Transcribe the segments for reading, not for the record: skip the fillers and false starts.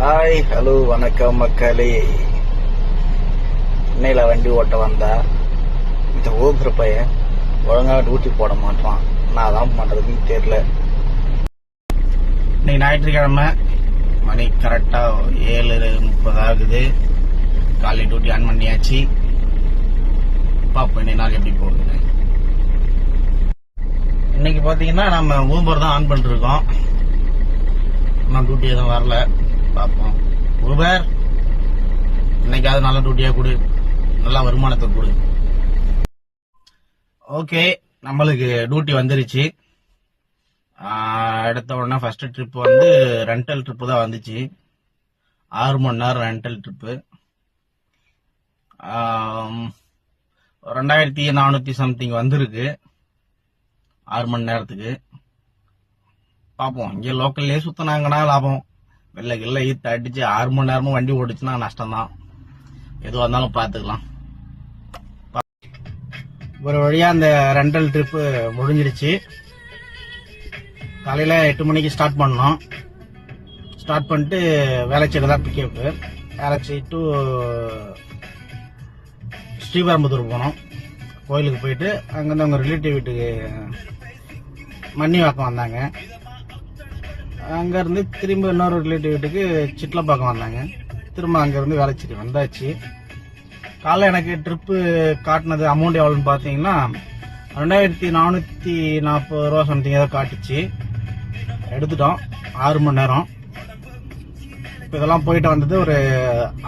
Hi hello வணக்கம் மக்களே. இன்னையில வண்டி ஓட்ட வந்தா இந்த ஊபர் பையன் ஒழுங்கா டியூட்டி போட மாட்டான். நான் அதான் பண்றதுன்னு தெரியல. இன்னைக்கு ஞாயிற்றுக்கிழமை மணி கரெக்டா 7:30 ஆகுது. காலை டியூட்டி ஆன் பண்ணியாச்சு. பாப்போம் இன்னைக்கு நாள் எப்படி போகுது. இன்னைக்கு பாத்தீங்கன்னா நம்ம ஊபர் தான் ஆன் பண்ணிட்டு இருக்கோம். நான் டியூட்டி எதுவும் வரல. பார்ப்போம். ஊபர் இன்னைக்காவது நல்ல டியூட்டியா கொடு, நல்ல வருமானத்தை கொடு. ஓகே, நம்மளுக்கு டியூட்டி வந்துருச்சு. எடுத்த உடனே ஃபர்ஸ்ட் ட்ரிப் வந்து ரெண்டல் ட்ரிப்பு தான் வந்துச்சு. 6 மணி நேரம் ரெண்டல் ட்ரிப்பு. 2400 சம்திங் வந்திருக்கு 6 மணி நேரத்துக்கு. பார்ப்போம். இங்கே லோக்கல்லே சுத்தினாங்கன்னா லாபம். வெள்ளை ஈத்து அடிச்சு 6 மணி நேரமும் வண்டி ஓடிச்சுன்னா நஷ்டம் தான். எதுவாக இருந்தாலும் பார்த்துக்கலாம். ஒரு வழியா அந்த ரெண்டல் ட்ரிப்பு முடிஞ்சிடுச்சு. காலையில 8 மணிக்கு ஸ்டார்ட் பண்ணோம். ஸ்டார்ட் பண்ணிட்டு வேளச்சேரி தான் பிக்கப். வேளச்சேரி டு ஸ்ரீபெரும்புதூர் போனோம். கோயிலுக்கு போயிட்டு அங்கிருந்து அவங்க ரிலேட்டிவ் வீட்டுக்கு மன்னிவாக்கம் வந்தாங்க. அங்கிருந்து திரும்ப இன்னொரு ரிலேட்டிவ் வீட்டுக்கு சிட்லப்பாக்கம் வந்தாங்க. திரும்ப அங்கிருந்து வேளச்சேரி வந்தாச்சு. காலைல எனக்கு ட்ரிப்பு காட்டினது அமௌண்ட் எவ்வளோன்னு பார்த்தீங்கன்னா 2440 ரூபா சம்திங் ஏதோ காட்டுச்சு. எடுத்துட்டோம் 6 மணி நேரம். இப்போ இதெல்லாம் போயிட்டு வந்தது ஒரு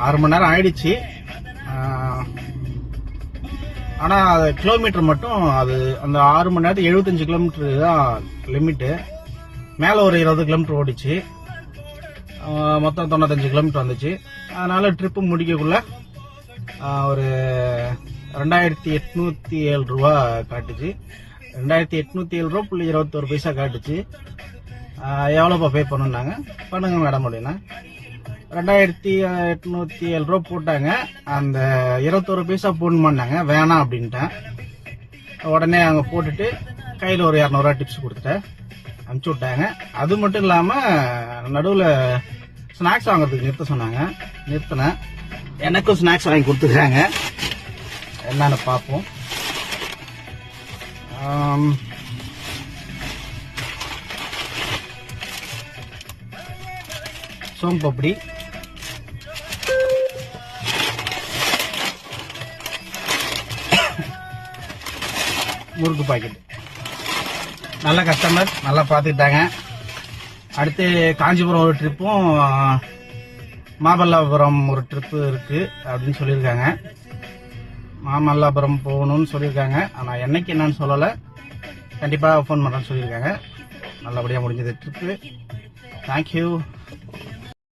6 மணி நேரம் ஆயிடுச்சு. ஆனால் கிலோமீட்டர் மட்டும் அது அந்த 6 மணி நேரத்துக்கு 75 கிலோமீட்டர் தான் லிமிட்டு. மேலே ஒரு 20 கிலோமீட்டர் ஓடிச்சு. மொத்தம் 95 கிலோமீட்டர் வந்துச்சு. அதனால ட்ரிப்பு முடிக்கக்குள்ள ஒரு 2807 ரூபா காட்டுச்சு. 2807 ரூபா புள்ளி 21 பைசா காட்டுச்சு. எவ்வளோப்பா பே பண்ணுனாங்க? பண்ணுங்க மேடம் அப்படின்னா 2807 ரூபா போட்டாங்க. அந்த 21 பைசா போன் பண்ணாங்க. வேணாம் அப்படின்ட்டேன். உடனே அவங்க போட்டுட்டு கையில் ஒரு 200 ரூபா டிப்ஸ் கொடுத்துட்டேன். அனுப்பிச்சு விட்டாங்க. அது மட்டும் இல்லாம நடுவில் ஸ்நாக்ஸ் வாங்குறதுக்கு நிறுத்த சொன்னாங்க. நிறுத்தினேன். எனக்கும் ஸ்நாக்ஸ் வாங்கி கொடுத்துருக்காங்க. என்னன்னு பார்ப்போம். சோம்பப்படி, முறுக்கு பாக்கெட். நல்ல கஸ்டமர், நல்லா பார்த்துக்கிட்டாங்க. அடுத்து காஞ்சிபுரம் ஒரு ட்ரிப்பும் மாமல்லாபுரம் ஒரு ட்ரிப்பு இருக்கு அப்படின்னு சொல்லியிருக்காங்க. மாமல்லாபுரம் போகணும்னு சொல்லியிருக்காங்க. ஆனால் என்னைக்கு என்னன்னு சொல்லலை. கண்டிப்பாக ஃபோன் பண்ணுறேன்னு சொல்லியிருக்காங்க. நல்லபடியாக முடிஞ்சது ட்ரிப்பு. தேங்க்யூ.